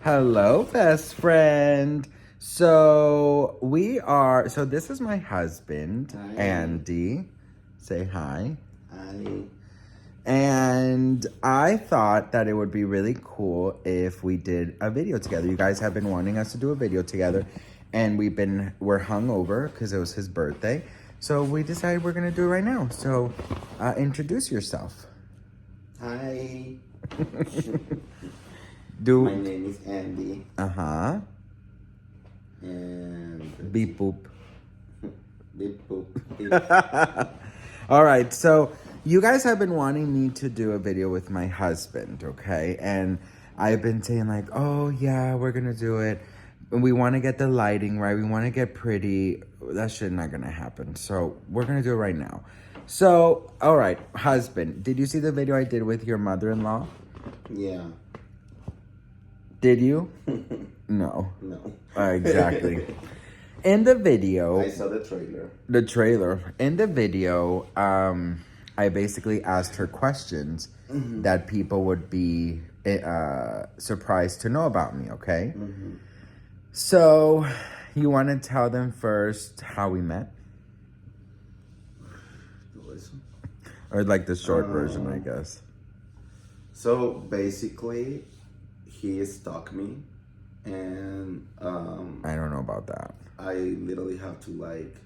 Hello, best friend. So this is my husband, Hi. Andy. Say hi. Hi. And I thought that it would be really cool if we did a video together. You guys have been wanting us to do a video together, and we're hungover because it was his birthday. So we decided we're gonna do it right now. So introduce yourself. Hi. Do My name is Andy. Uh-huh. And Beep boop. beep boop. Beep. All right, so you guys have been wanting me to do a video with my husband, okay? And I've been saying like, oh yeah, we're gonna do it. And we wanna get the lighting right, we wanna get pretty. That shit not gonna happen. So we're gonna do it right now. So, all right, husband, did you see the video I did with your mother-in-law? Yeah. Did you? No. No. Exactly. In the video, I saw the trailer. In the video, I basically asked her questions that people would be surprised to know about me, okay? So, you want to tell them first how we met? Or like the short version, I guess. So basically, he stalked me, and I don't know about that. I literally have to like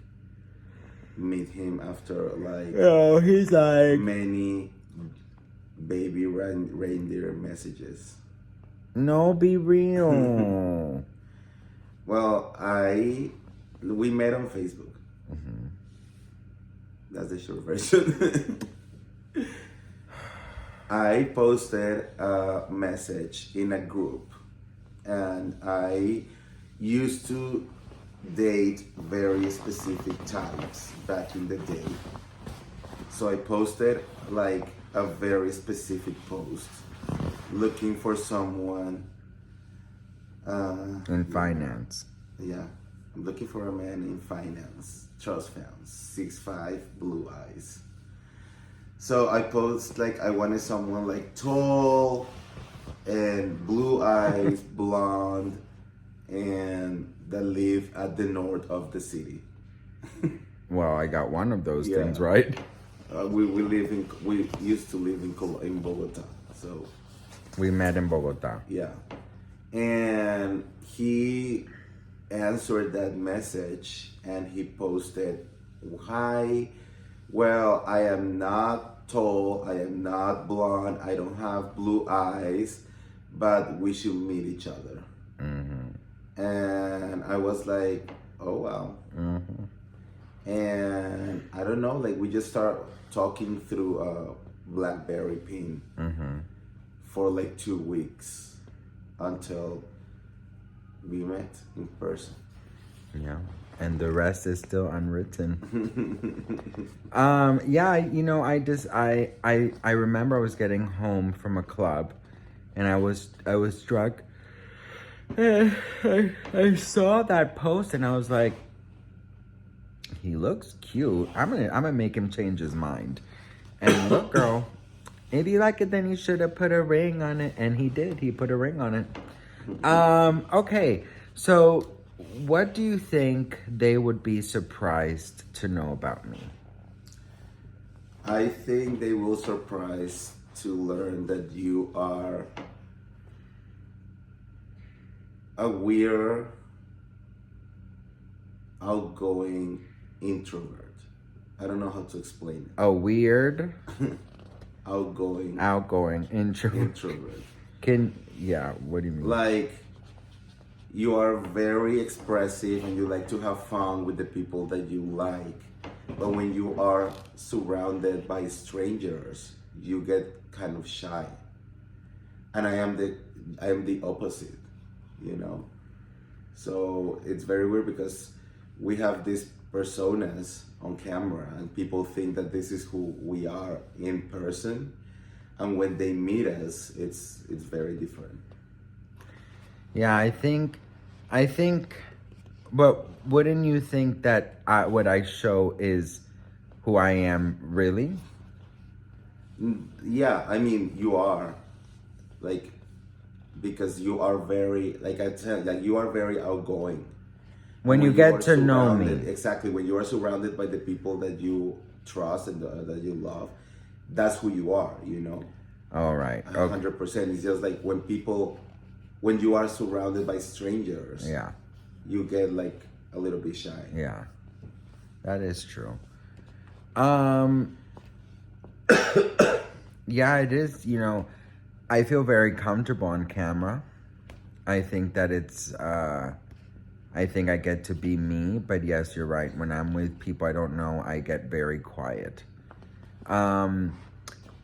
meet him after like Oh, he's like many baby reindeer messages. No, be real. Well, we met on Facebook. That's the short version. I posted a message in a group, and I used to date very specific types back in the day. So I posted like a very specific post looking for someone In finance. Yeah, I'm looking for a man in finance, trust funds, 6'5", blue eyes. So I post like I wanted someone like tall and blue eyes, blonde, and that live at the north of the city. Well, I got one of those Yeah. things, right? We used to live in Bogota, so We met in Bogota. yeah. And he answered that message and he posted, "Hi, well, I am not tall, I am not blonde, I don't have blue eyes, but we should meet each other." And I was like, oh wow. And I don't know, like we just start talking through a BlackBerry pin for like 2 weeks until we met in person. Yeah. And the rest is still unwritten. Yeah, you know, I remember I was getting home from a club and I was drunk. I saw that post and I was like, he looks cute. I'm gonna make him change his mind. And look, girl, if you like it, then you should have put a ring on it. And he did. He put a ring on it. Okay. So, what do you think they would be surprised to know about me? I think they will surprise to learn that you are a weird, outgoing introvert. I don't know how to explain it. A weird, Outgoing introvert. What do you mean? Like, you are very expressive and you like to have fun with the people that you like. But when you are surrounded by strangers, you get kind of shy. And I am the opposite, you know? So it's very weird because we have these personas on camera and people think that this is who we are in person. And when they meet us, it's very different. Yeah, I think, but wouldn't you think that what I show is who I am really? Yeah, I mean, you are. Like, because you are very, like I tell, like you are very outgoing. When you are get to know surrounded, me. exactly, when you are surrounded by the people that you trust and that you love, that's who you are, you know. All right. Okay. 100%. It's just like when you are surrounded by strangers, Yeah. you get like a little bit shy. Yeah. That is true. Yeah, it is, you know, I feel very comfortable on camera. I think that I think I get to be me, but yes, you're right. When I'm with people I don't know, I get very quiet.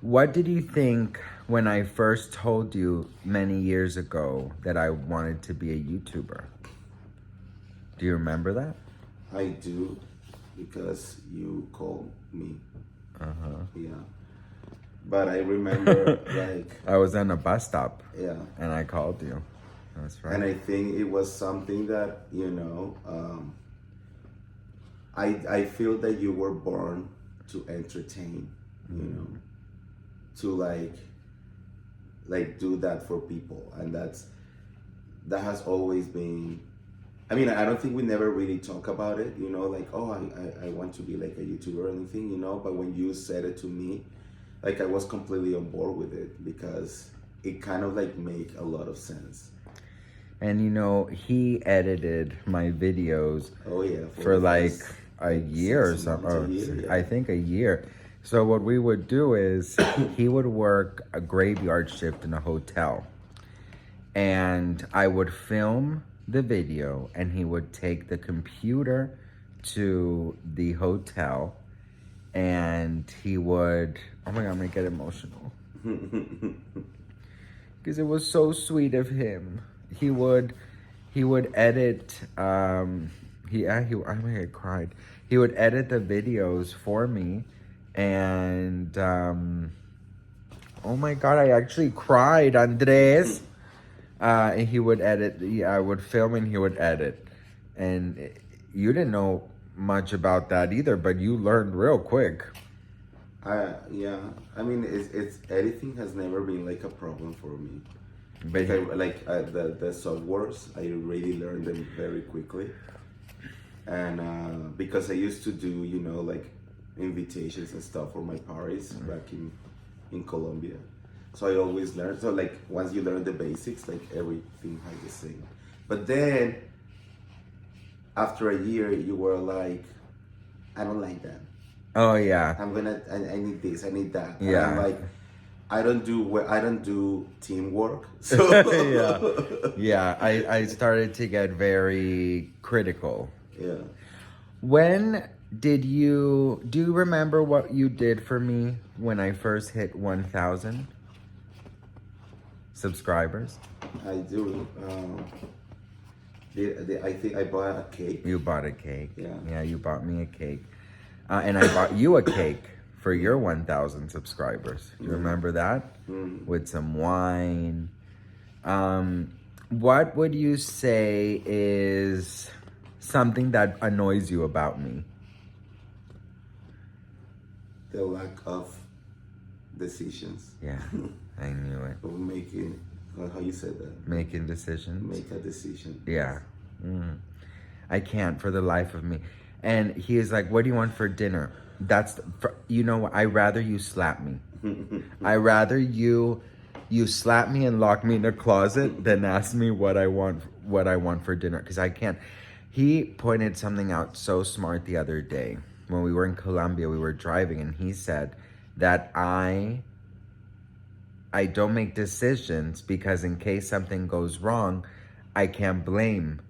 What did you think when I first told you many years ago that I wanted to be a YouTuber? Do you remember that? I do, because you called me. Yeah. But I remember like I was on a bus stop. Yeah. And I called you. That's right. And I think it was something that, you know, I feel that you were born to entertain, you know, to like do that for people, and that has always been. I mean, I don't think we never really talk about it, you know, like, oh, I want to be like a YouTuber or anything, you know, but when you said it to me, like I was completely on board with it, because it kind of like make a lot of sense. And you know, he edited my videos for like a year or something. Yeah. I think a year. So what we would do is he would work a graveyard shift in a hotel. And I would film the video and he would take the computer to the hotel and he would, oh my God, I'm gonna get emotional. Because it was so sweet of him. He would edit, I cried. He would edit the videos for me, and oh my God, I actually cried, Andres. And he would edit. Yeah, I would film and he would edit, and you didn't know much about that either, but you learned real quick. Yeah, I mean, it's editing has never been like a problem for me. But The softwares, I really learned them very quickly, and because I used to do, you know, like invitations and stuff for my parties back in Colombia, so I always learned. So like once you learn the basics, like everything has the same. But then after a year, you were like, I don't like that. Oh yeah. I need this, I need that. Yeah. And I'm like, I don't do teamwork. So Yeah. I started to get very critical. Yeah. When do you remember what you did for me when I first hit 1,000 subscribers? I do. I think I bought a cake. You bought a cake. Yeah. Yeah, you bought me a cake. And I bought you a cake for your 1,000 subscribers. Do you remember that? With some wine. What would you say is something that annoys you about me? The lack of decisions. Yeah, I knew it. Of making, how you said that? Making decisions. Make a decision. Yeah. I can't for the life of me. And he is like, what do you want for dinner? You know, I rather you slap me. I rather you slap me and lock me in a closet than ask me what I want for dinner, because I can't. He pointed something out so smart the other day. When we were in Colombia, we were driving, and he said that I don't make decisions because in case something goes wrong, I can blame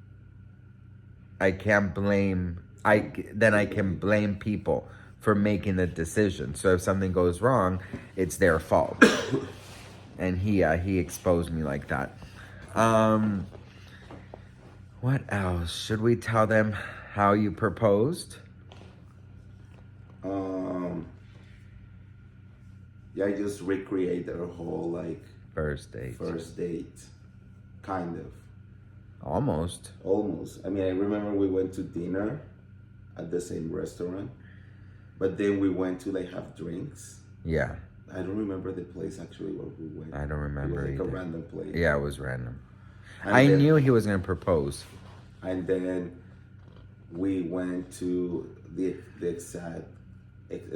people for making the decision. So if something goes wrong, it's their fault. And he exposed me like that. What else? Should we tell them how you proposed? Yeah, I just recreate their whole like First date. Kind of. Almost. I mean, I remember we went to dinner at the same restaurant, but then we went to like have drinks. Yeah. I don't remember the place actually where we went. I don't remember It was like either. a random place. Yeah, it was random. And I then, knew he was gonna propose. And then we went to the exact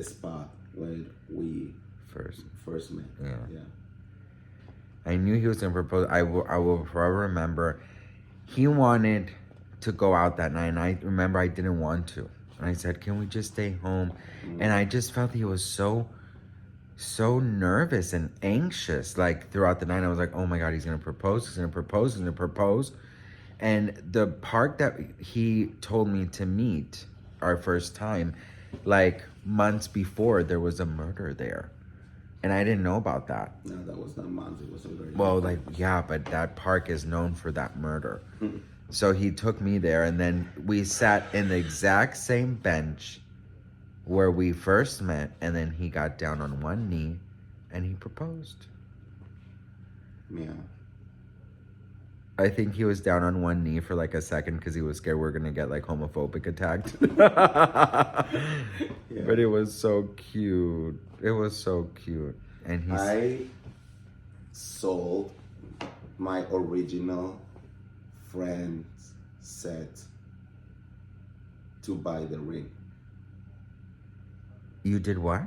spot when we first met. Yeah. Yeah. I knew he was gonna propose. I will forever remember. He wanted to go out that night, and I remember I didn't want to. And I said, "Can we just stay home?" And I just felt he was so nervous and anxious. Like throughout the night, I was like, "Oh my God, he's gonna propose! He's gonna propose! He's gonna propose!" And the park that he told me to meet our first time, like months before, there was a murder there. And I didn't know about that. No, that was not months. It was already. Well, like, yeah, but that park is known for that murder. So he took me there, and then we sat in the exact same bench where we first met, and then he got down on one knee and he proposed. Yeah. I think he was down on one knee for like a second because he was scared we were gonna get like homophobic attacked. Yeah. But it was so cute. It was so cute. And I sold my original friend's set to buy the ring. You did what?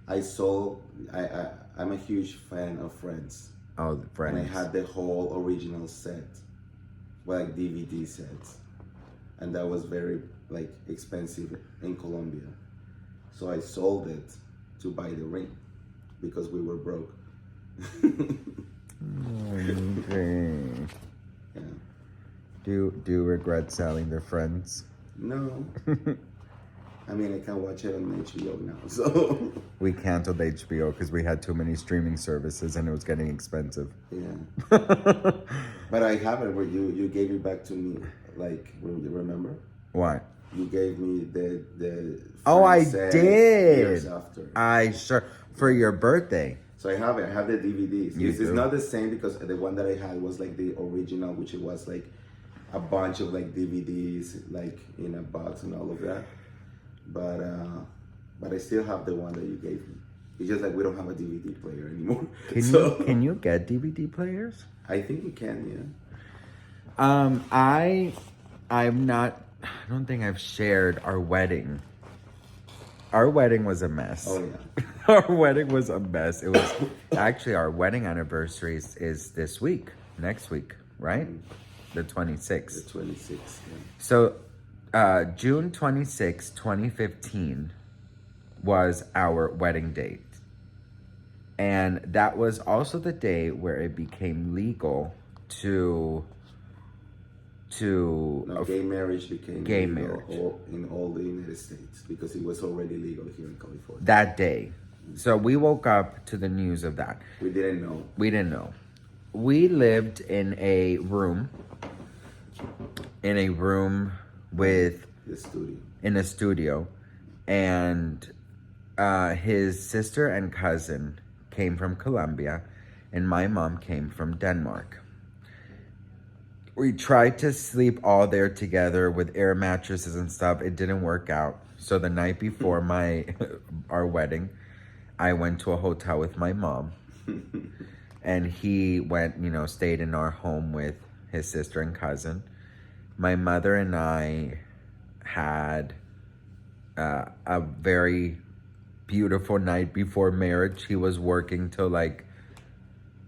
I sold. I'm a huge fan of Friends. Oh, the Friends. And I had the whole original set, like DVD sets, and that was very like expensive in Colombia. So I sold it to buy the ring because we were broke. Okay. Yeah. Do you regret selling the Friends? No. I mean, I can watch it on HBO now, so. We canceled HBO because we had too many streaming services and it was getting expensive. Yeah. But I have it where you gave it back to me, like, remember? What? You gave me the Oh, I set did. years after. I sure for your birthday. So I have it. I have the DVDs. You It's do? not the same because the one that I had was like the original, which it was like a bunch of like DVDs, like in a box and all of that. But I still have the one that you gave me. It's just like we don't have a DVD player anymore. Can you get DVD players? I think you can, I don't think I've shared our wedding. Our wedding was a mess. Oh yeah. Our wedding was a mess. It was actually our wedding anniversary is this week, next week, right? The 26th. The 26th. Yeah. So, June 26, 2015 was our wedding date. And that was also the day where it became legal to No, gay marriage became gay legal marriage in all the United States because it was already legal here in California. that day. So we woke up to the news of that. We didn't know. We didn't know. We lived in a room with The studio. in a studio, and his sister and cousin came from Colombia, and my mom came from Denmark. We tried to sleep all there together with air mattresses and stuff. It didn't work out. So the night before our wedding, I went to a hotel with my mom, and he went, stayed in our home with his sister and cousin. My mother and I had a very beautiful night before marriage. He was working till like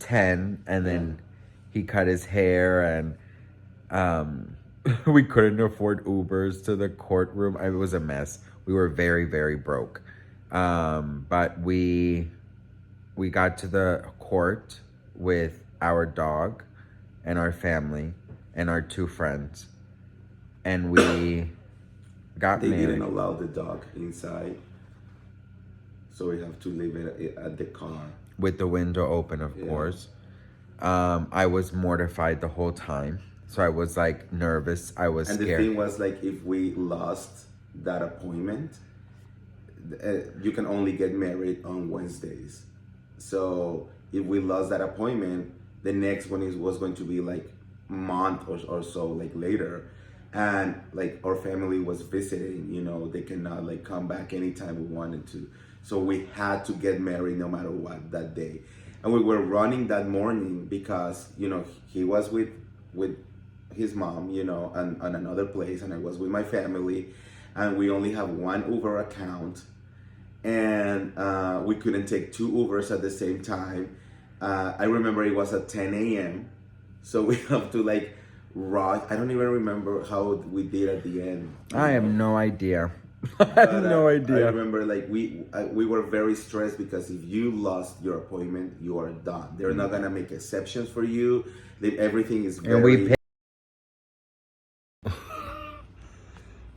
10, and then he cut his hair, and we couldn't afford Ubers to the courtroom. It was a mess. We were very, very broke. But we got to the court with our dog and our family and our two friends, and we got They married. didn't allow the dog inside, so we have to leave it at the car. With the window open, of course. I was mortified the whole time. So I was like nervous. I was And scared. the thing was like, if we lost that appointment, you can only get married on Wednesdays. So if we lost that appointment, the next one was going to be like a month or so like later. And like our family was visiting, they cannot like come back anytime we wanted to. So we had to get married no matter what that day. And we were running that morning because, you know, he was with his mom, you know, and another place, and I was with my family, and we only have one Uber account, and we couldn't take two Ubers at the same time. I remember it was at 10 a.m. So we have to like rush. I don't even remember how we did at the end. I have no idea. I have no I idea. remember like we were very stressed because if you lost your appointment, you are done. They're not gonna make exceptions for you. Everything is very. And we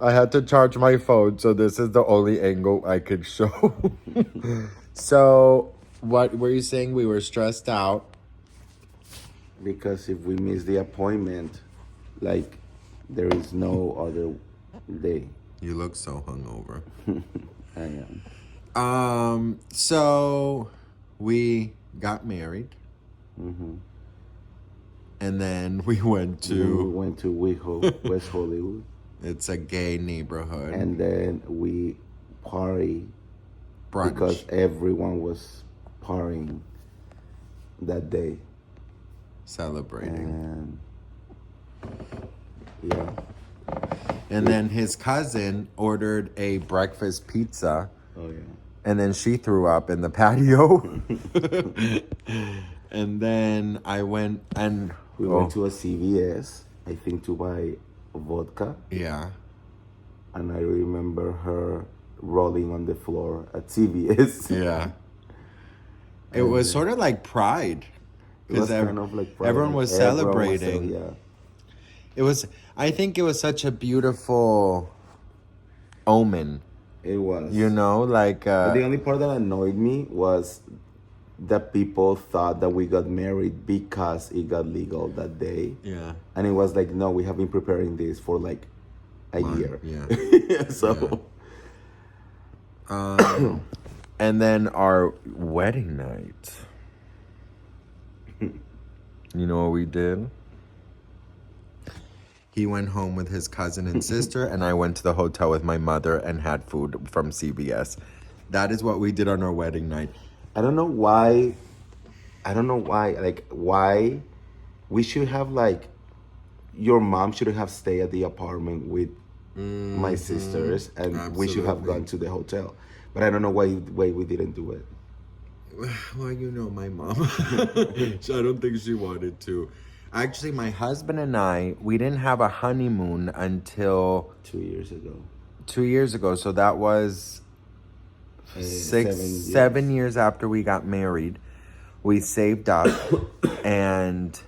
I had to charge my phone, so this is the only angle I could show. So, what were you saying? We were stressed out. Because if we miss the appointment, like there is no other day. You look so hungover. I am. So we got married. Mm-hmm. And then we went We to, went to West Hollywood, it's a gay neighborhood. and then we party Brunch. because everyone was partying that day. Celebrating. And yeah. And then his cousin ordered a breakfast pizza. Oh yeah. And then she threw up in the patio. And then I went and We went to a CVS, I think, to buy vodka, yeah. and I remember her rolling on the floor at CVS. Yeah. It was sort of like Pride. It was Because kind of like Friday. everyone was Everyone celebrating. yeah. It was, I think it was such a beautiful omen. It was. You know, like... But the only part that annoyed me was that people thought that we got married because it got legal that day. yeah. And it was like, no, we have been preparing this for like a year. Yeah. So, And then our wedding night. You know what we did? He went home with his cousin and sister, and I went to the hotel with my mother and had food from CVS. That is what we did on our wedding night. I don't know why. Like, why we should have, like, your mom should have stayed at the apartment with my sisters, and we should have gone to the hotel. But I don't know why we didn't do it. Well, you know my mom. So I don't think she wanted to. Actually, my husband and I, we didn't have a honeymoon until 2 years ago. 2 years ago. So that was 7 years after we got married. We saved up, and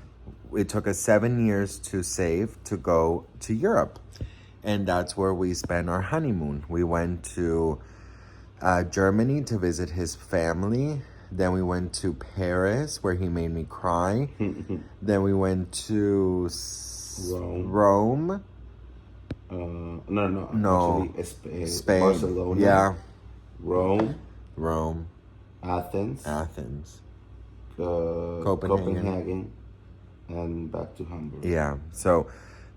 it took us 7 years to save to go to Europe. And that's where we spent our honeymoon. We went to Germany to visit his family. Then we went to Paris, where he made me cry. Then we went to Rome. No. Actually, Spain. Barcelona. Yeah. Rome. Athens. Copenhagen. And back to Hamburg. Yeah. So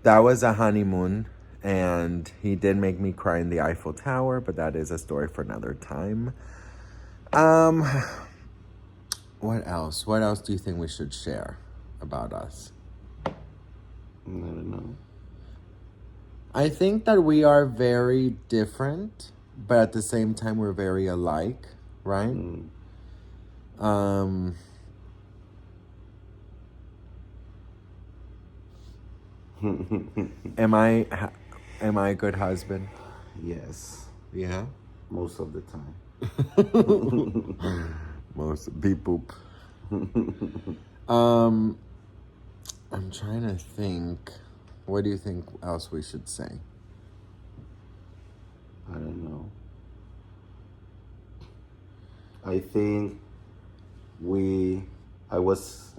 that was a honeymoon. And he did make me cry in the Eiffel Tower, but that is a story for another time. What else? What else do you think we should share about us? I don't know. I think that we are very different, but at the same time we're very alike, right? Am I a good husband? Yes. Yeah. Most of the time. Most beep boop. I'm trying to think. What do you think else we should say? I don't know. I think I was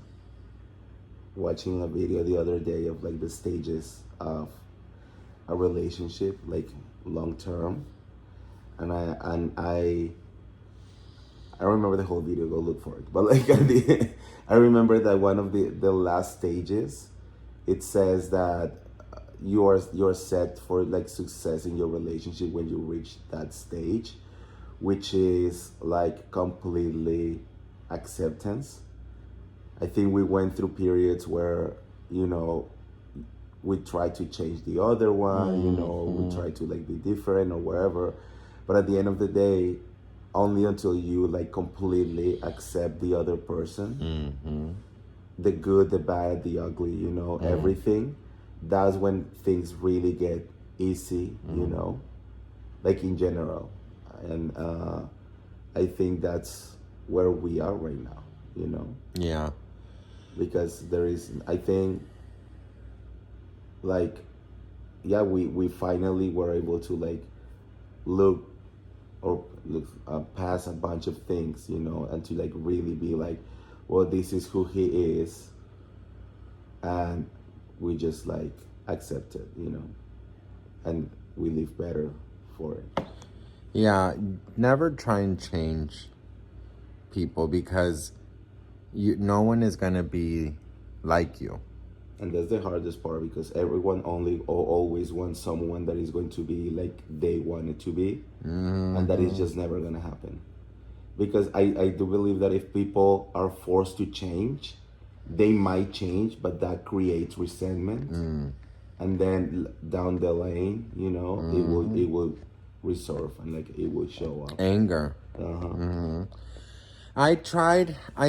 watching a video the other day of like the stages of a relationship, like long term, and I remember the whole video. Go look for it. But like I remember that one of the last stages, it says that you're set for like success in your relationship when you reach that stage, which is like completely acceptance. I think we went through periods where, you know, we try to change the other one, you know, we try to like be different or whatever. But at the end of the day, only until you like completely accept the other person, the good, the bad, the ugly, you know, everything, that's when things really get easy, you know, like in general. And I think that's where we are right now, you know. Yeah. Because there is, I think, like, yeah, we finally were able to like look or look past a bunch of things, you know, and to like really be like, well, this is who he is, and we just like accept it, you know, and we live better for it. Yeah, never try and change people, because no one is gonna be like you. And that's the hardest part, because everyone only or always wants someone that is going to be like they want it to be, and that is just never gonna happen. Because I do believe that if people are forced to change, they might change, but that creates resentment, and then down the lane, you know, it will resurf and like it will show up. Anger. I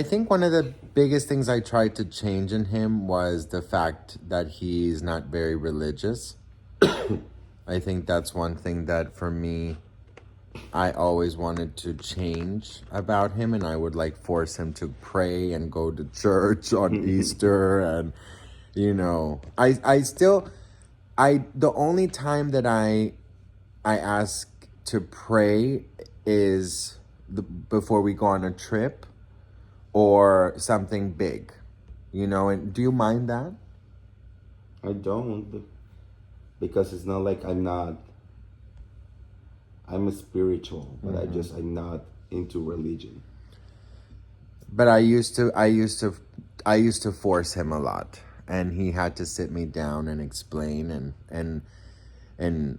think one of the biggest things I tried to change in him was the fact that he's not very religious. I think that's one thing that for me, I always wanted to change about him, and I would like force him to pray and go to church on Easter. And, you know, the only time that I ask to pray is before we go on a trip or something big, you know. And do you mind that? I don't, because it's not like I'm a spiritual, but I'm not into religion. But I used to force him a lot, and he had to sit me down and explain, and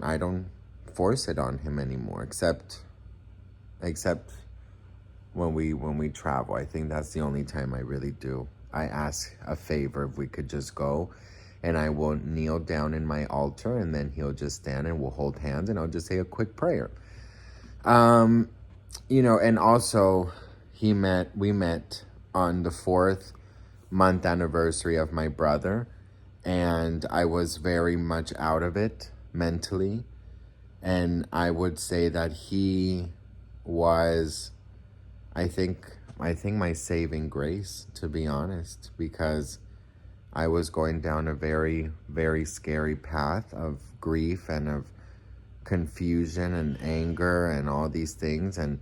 I don't force it on him anymore, except when we travel. I think that's the only time I really do. I ask a favor if we could just go, and I will kneel down in my altar, and then he'll just stand and we'll hold hands, and I'll just say a quick prayer. You know, and also we met on the 4th month anniversary of my brother, and I was very much out of it mentally. And I would say that he was, I think my saving grace, to be honest, because I was going down a very, very scary path of grief and of confusion and anger and all these things. And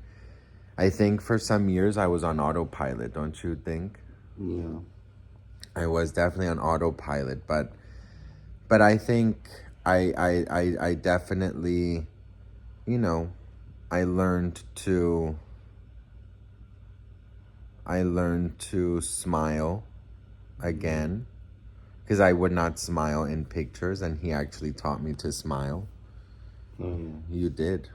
I think for some years I was on autopilot, don't you think? Yeah. I was definitely on autopilot, but I think I definitely, you know, I learned to smile again, because I would not smile in pictures, and he actually taught me to smile. Oh, yeah. You did.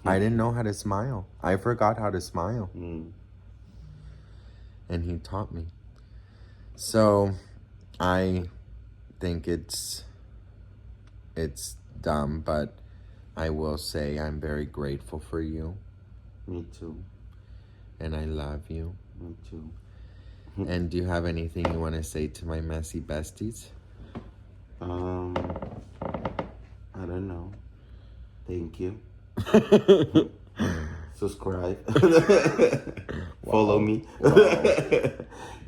I didn't know how to smile. I forgot how to smile. And he taught me. So I think it's dumb, but I will say I'm very grateful for you. Me too. And I love you. Me too. And do you have anything you want to say to my messy besties? I don't know. Thank you. Subscribe. Follow me. Wow.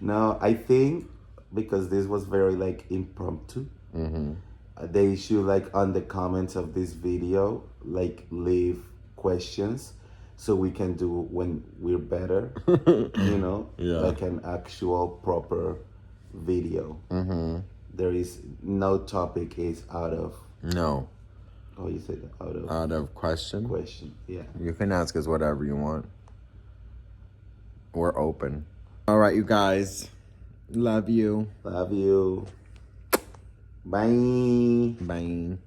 No, I think because this was very like impromptu, they should like on the comments of this video like leave questions so we can do when we're better, you know, like an actual proper video. There is no topic is out of. No. Oh, you said Out of question? Question, yeah. You can ask us whatever you want. We're open. All right, you guys. Love you. Love you. Bye. Bye.